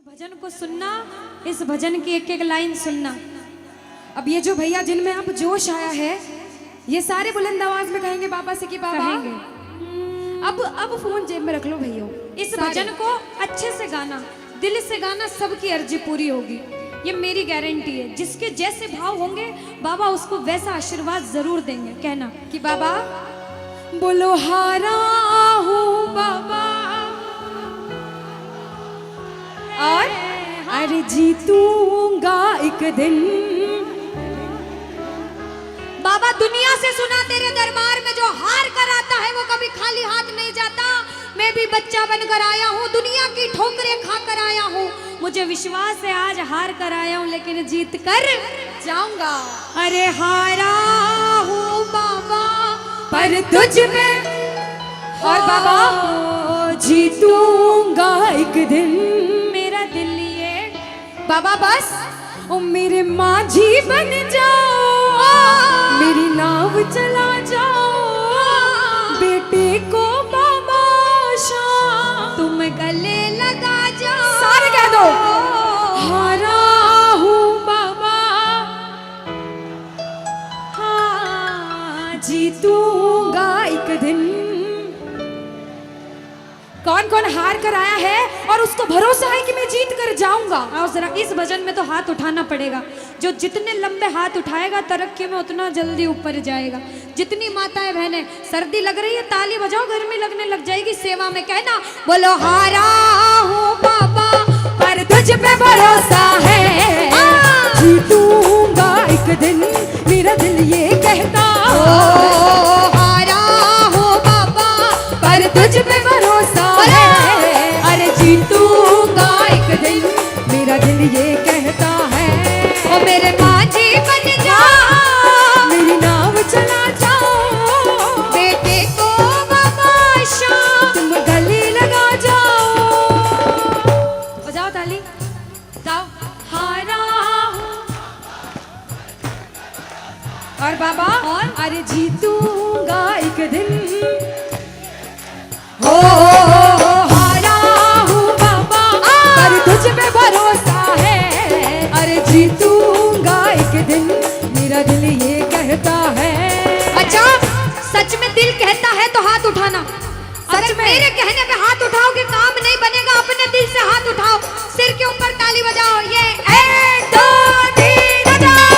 भजन को सुनना, इस भजन की एक एक लाइन सुनना। अब ये जो भैया जिनमें अब जोश आया है, ये सारे बुलंद आवाज में कहेंगे बाबा से कि बाबा अब फोन जेब में रख लो भैया। इस भजन को अच्छे से गाना, दिल से गाना, सबकी अर्जी पूरी होगी, ये मेरी गारंटी है। जिसके जैसे भाव होंगे बाबा उसको वैसा आशीर्वाद जरूर देंगे। कहना कि बाबा बोलो हारा हूँ बाबा और अरे जीतूंगा एक दिन। बाबा दुनिया से सुना तेरे दरबार में जो हार कर आता है वो कभी खाली हाथ नहीं जाता। मैं भी बच्चा बनकर आया हूँ, दुनिया की ठोकरें खा कर आया हूँ। मुझे विश्वास है आज हार कर आया हूँ लेकिन जीत कर जाऊंगा। अरे हारा हूँ बाबा पर तुझ में और बाबा जीतूंगा एक दिन। मेरा दिल ये बाबा बस ओ मेरे माझी बन जाओ, मेरी नाव चला जाओ, बेटे को बाबा शाम तुम गले लगा जाओ। सारे कह दो हारा हूँ बाबा, हाँ जीतूंगा एक दिन। कौन कौन हार कर आया है और उसको भरोसा है कि मैं जीत कर जाऊंगा? और जरा इस भजन में तो हाथ उठाना पड़ेगा। जो जितने लंबे हाथ उठाएगा तरक्की में उतना जल्दी ऊपर जाएगा। जितनी माताएं बहनें सर्दी लग रही है ताली बजाओ, गर्मी लगने लग जाएगी सेवा में। कहना बोलो हारा हूँ बाबा पर तुझ पे भरोसा है, जीतूंगा एक दिन। मेरा दिल ये कहता हारा हूँ बाबा पर तुझ पे भरोसा है, अरे जीतूंगा एक दिन। मेरा दिल ये कहता है ओ मेरे माझी बन जाओ, मेरी नाव चला जाओ, बेटे को बाबा शाम तुम गले लगा जाओ। बजाओ ताली, जाओ हारा और बाबा और अरे जीतूंगा एक दिन। हो हारा हूँ बाबा पर तुझ पे भरोसा है, अरे जीतूंगा एक दिन। मेरा दिल ये कहता है। अच्छा सच में दिल कहता है तो हाथ उठाना। सच में मेरे कहने पे हाथ उठाओगे काम नहीं बनेगा। अपने दिल से हाथ उठाओ, सिर के ऊपर ताली बजाओ। ये 1 2 3 बजाओ।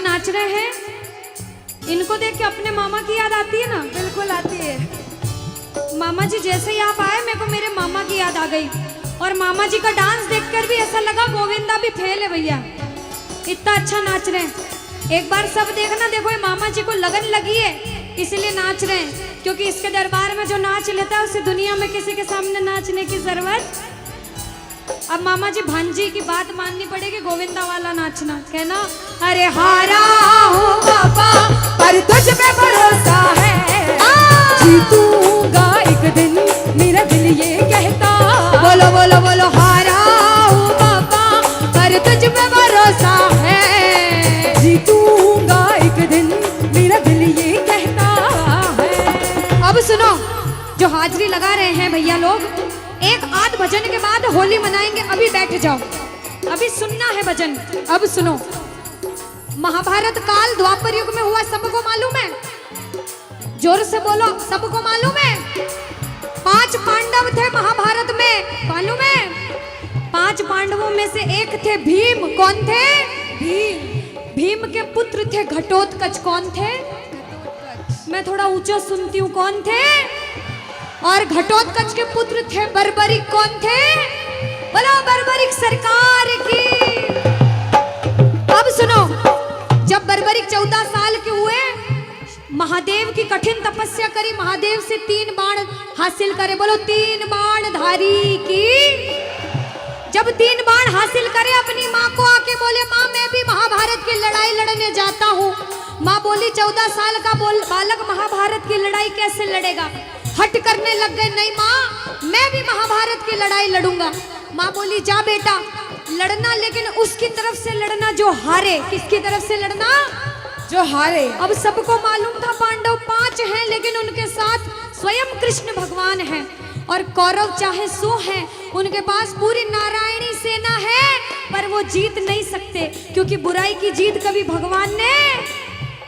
नाच रहे हैं, इनको देख के अपने मामा की याद आती है ना? बिल्कुल आती है। मामा जी जैसे ही आप आए मेरे को मेरे मामा की याद आ गई। और मामा जी का डांस देखकर भी ऐसा लगा गोविंदा भी फेल है भैया, इतना अच्छा नाच रहे हैं। एक बार सब देखना, देखो ये मामा जी को लगन लगी है इसलिए नाच रहे हैं, क्योंकि इसके दरबार में जो नाच लेता है उसे दुनिया में किसी के सामने नाचने की जरूरत। अब मामा जी भांजी की बात माननी पड़ेगी, गोविंदा वाला नाचना। कहना अरे हारा हूँ बाबा पर तुझ पे भरोसा है, जीतूंगा एक दिन। मेरा दिल ये कहता बोलो बोलो बोलो हारा हूँ बाबा पर तुझ पे भरोसा है, जीतूंगा एक दिन। मेरा दिल ये कहता है। अब सुनो, जो हाजिरी लगा रहे हैं भैया लोग, एक आध भजन के बाद होली मनाएंगे। अभी बैठ जाओ, अभी सुनना है भजन। अब सुनो, महाभारत काल द्वापर युग में हुआ, सबको मालूम है? जोर से बोलो, सबको मालूम है? 5 पांडव थे महाभारत में मालूम है? 5 पांडवों में से एक थे भीम। कौन थे? भीम। भीम के पुत्र थे घटोत्कच। कौन थे? मैं थोड़ा ऊंचा सुनती हूँ। कौन थे? और घटोत्कच के पुत्र थे बर्बरिक। कौन थे? बोलो बर्बरिक सरकार की। अब सुनो, जब बर्बरिक 14 साल के हुए, महादेव की कठिन तपस्या करी, महादेव से 3 बाण हासिल करे। बोलो 3 बाण धारी की। जब 3 बाण हासिल करे, अपनी माँ को आके बोले, माँ मैं भी महाभारत की लड़ाई लड़ने जाता हूँ। माँ बोली 14 साल का बालक महाभारत की लड़ाई कैसे लड़ेगा? हट करने लग गए, नहीं माँ मैं भी महाभारत की लड़ाई लड़ूंगा। माँ बोली जा बेटा लड़ना, लेकिन उसकी तरफ से लड़ना जो हारे। किसकी तरफ से लड़ना? जो हारे। अब सबको मालूम था पांडव 5 हैं, लेकिन उनके साथ स्वयं कृष्ण भगवान हैं। और कौरव चाहे 100 हैं, उनके पास पूरी नारायणी सेना है, पर वो जीत नहीं सकते, क्योंकि बुराई की जीत कभी भगवान ने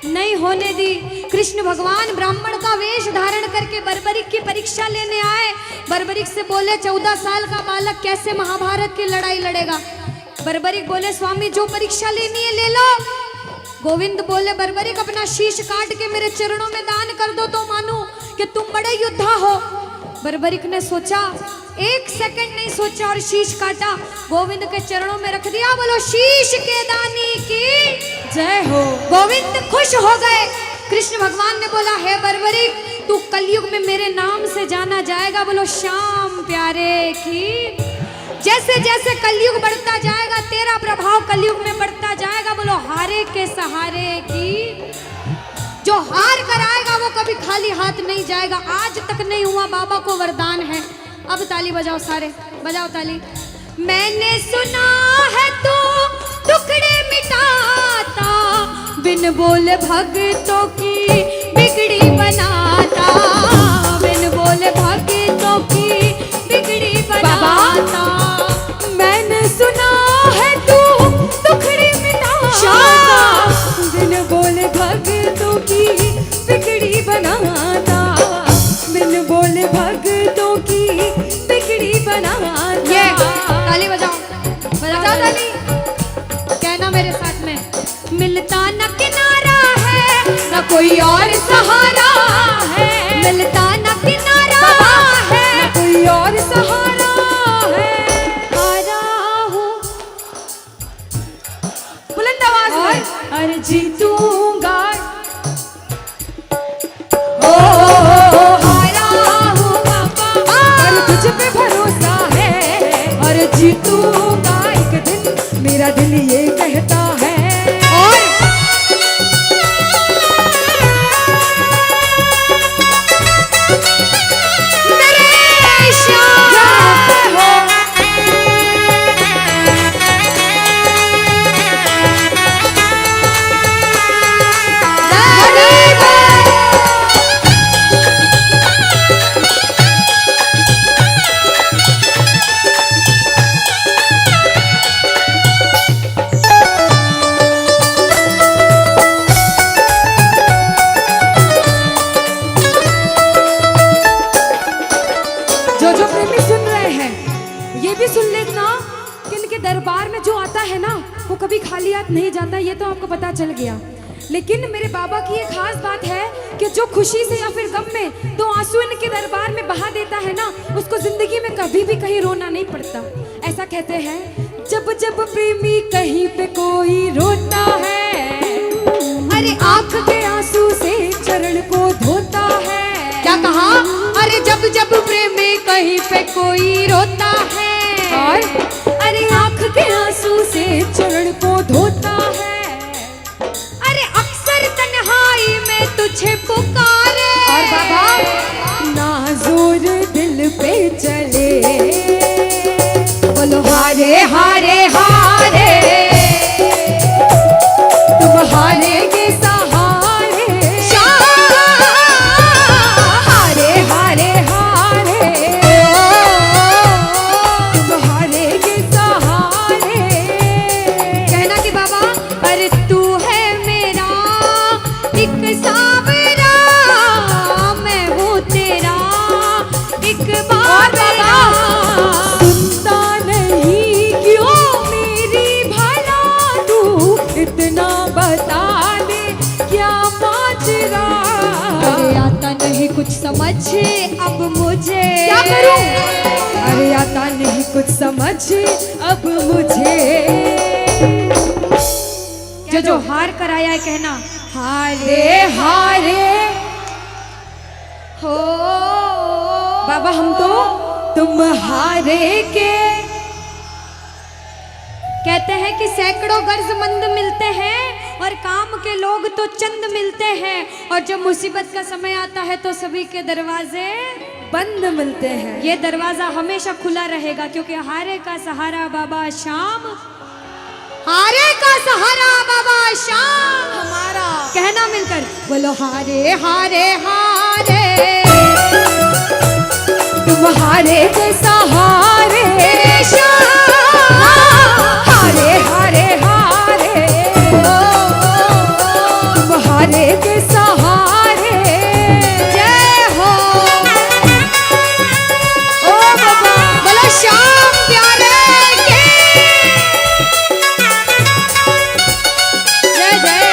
नहीं होने दी। कृष्ण भगवान ब्राह्मण का वेश धारण करके बर्बरिक की परीक्षा लेने आए। बर्बरिक से बोले 14 साल का बालक कैसे महाभारत की लड़ाई लड़ेगा? बर्बरिक बोले स्वामी जो परीक्षा लेनी है ले लो। गोविंद बोले बर्बरिक अपना शीश काट के मेरे चरणों में दान कर दो तो मानूं कि तुम बड़े योद्धा हो। बर्बरिक ने सोचा, 1 सेकंड नहीं सोचा और शीश काटा, गोविंद के चरणों में रख दिया। बोलो शीश के दानी की जय हो। गोविंद खुश हो गए। कृष्ण भगवान ने बोला हे बर्बरिक तू कलयुग में मेरे नाम से जाना जाएगा। बोलो श्याम प्यारे की। जैसे जैसे कलयुग बढ़ता जाएगा तेरा प्रभाव कलयुग में बढ़ता जाएगा। बोलो हारे के सहारे की। जो हार कर आएगा वो कभी खाली हाथ नहीं जाएगा। आज तक नहीं हुआ, बाबा को वरदान है। अब ताली बजाओ, सारे बजाओ ताली। मैंने सुना है तू टुकड़े मिटाता, बिन बोले भक्तों की बिगड़ी बनाता, बिन बोले भक्तों की बिगड़ी बनाता। मैंने सुना है तू टुकड़े मिटाता, बिन बोले भक्तों की बिगड़ी बनाता, बिन बोले भक्तों की बिगड़ी बनाता। ये ताली बजाओ, बजाओ ताली। कहना मेरे साथ में, मिलता न किनारा है न कोई और सहारा है, मिलता न किनारा है न कोई और सहारा है। हारा हूँ बुलंद आवाज में, अरे जीतूंगा। हारा हूँ बाबा पर तुझ पे भरोसा है, और जीतूंगा एक दिन मेरा दिल ये कहता है। और मेरे श्याम हो दरबार में जो आता है ना वो कभी खाली हाथ नहीं जाता, ये तो आपको पता चल गया। लेकिन मेरे बाबा की एक खास बात है कि जो खुशी से या फिर गम में 2 आंसू इनके दरबार में बहा देता है ना, उसको जिंदगी में कभी भी कहीं रोना नहीं पड़ता। ऐसा कहते हैं जब जब प्रेमी कहीं पे कोई रोता है, अरे आंख के आंसू से चरण को धोता है। क्या कहा? अरे जब जब प्रेमी कहीं पे कोई रोता है, और अरे आंख के आंसू से चरण को धोता है। अरे अक्सर तन्हाई में तुझे पुकारे, और बाबा ना जोर दिल पे चले। बोलो हारे हारे हारे, तुम हारे के सहारे, हारे हारे हारे, तुम हारे के सहारे। कहना कि बाबा पर तू है मेरा एक सावरा, मैं हूँ तेरा समझ अब मुझे। क्या करूं? अरे आता नहीं कुछ समझ अब मुझे। जो हार कर आया है कहना हारे हारे हो बाबा, हम तो तुम हारे के। कहते हैं कि सैकड़ों गर्जमंद मिलते हैं और काम के लोग तो चंद मिलते हैं, और जब मुसीबत का समय आता है तो सभी के दरवाजे बंद मिलते हैं। ये दरवाजा हमेशा खुला रहेगा, क्योंकि हारे का सहारा बाबा शाम, हारे का सहारा बाबा शाम हमारा। कहना मिलकर बोलो हारे हारे हारे, तुम हारे के सहारे शाम, हारे हारे हारे, तुम हारे के सहारे। जय हो ओ बाबा, बोलो शाम प्यारे के जय जय।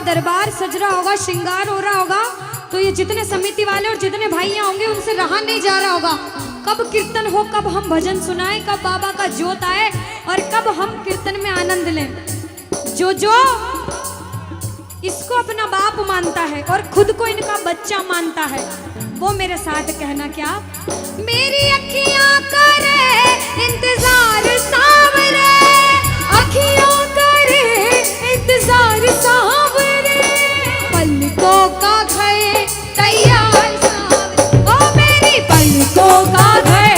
दरबार सज रहा होगा, श्रृंगार हो रहा होगा, तो ये जितने समिति वाले और जितने भाइयां होंगे उनसे रहा नहीं जा रहा होगा। कब कीर्तन हो, कब हम भजन सुनाएं, कब बाबा का जोत आए और कब हम कीर्तन में आनंद लें। जो इसको अपना बाप मानता है और खुद को इनका बच्चा मानता है, वो मेरे साथ कहना क्या। मेरी अखियां करे इंतजार सावरे, अखियां करे इंतजार सावरे, पलकों का घर तैयार सावरे, ओ मेरी पलकों का घर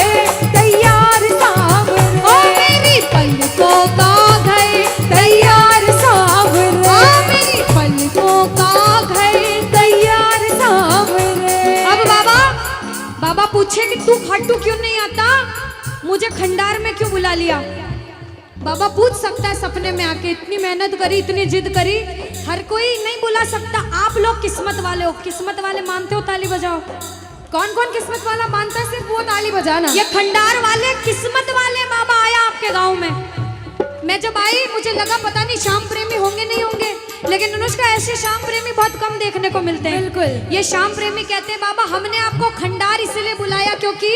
तैयार सावरे, ओ मेरी पलकों का घर तैयार सावरे, ओ मेरी पलकों का घर तैयार सावरे। अब बाबा पूछे कि तू खाटू क्यों नहीं आता, मुझे खंडार में क्यों बुला लिया। बाबा पूछ सकता है सपने में आके, इतनी मेहनत करी, इतनी जिद करी, हर कोई नहीं बुला सकता। आप लोग किस्मत वाले हो, किस्मत वाले मानते हो, ताली बजाओ। कौन कौन किस्मत वाला मानता है, सिर्फ वो ताली बजाना। ये खंडार वाले किस्मत वाले बाबा आया आपके गांव में। मैं जब आई मुझे लगा पता नहीं श्याम प्रेमी होंगे नहीं होंगे, लेकिन अनुष्का ऐसे श्याम प्रेमी बहुत कम देखने को मिलते हैं। बिल्कुल, ये श्याम प्रेमी कहते हैं बाबा हमने आपको खंडार इसलिए बुलाया क्योंकि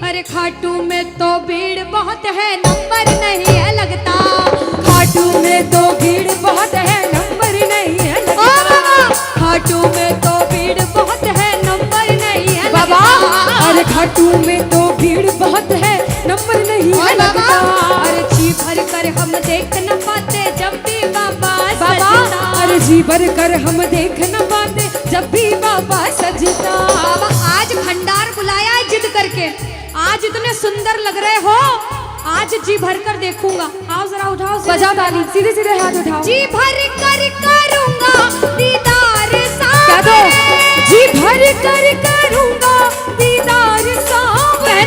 अरे खाटू में तो भीड़ बहुत है, नंबर नहीं है लगता, खाटू में तो भीड़ बहुत है, नंबर नहीं है लगता, खाटू में तो भीड़ बहुत है, नंबर नहीं है बाबा, अरे खाटू में तो भीड़ बहुत है, नंबर नहीं है लगता, अरे जी भर कर हम देख न पाते जब भी बाबा सजता, अरे जी भर कर हम देख न पाते जब भी बाबा सजता। बाबा आज भंडार बुलाया है जिद करके, आज इतने सुंदर लग रहे हो, आज जी भर कर देखूंगा। आओ जरा उठाओ, बजाओ ताली, सीधे सीधे हाथ उठाओ। जी भर कर करूंगा दीदार सावरे, जी भर कर करूंगा दीदार सावरे,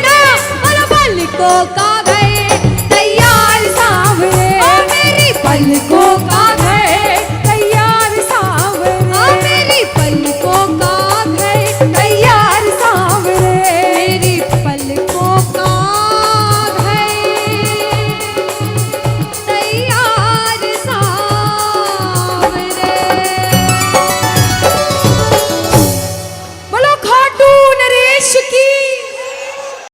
पलकों का घर तैयार सावरे, ओ मेरी पलकों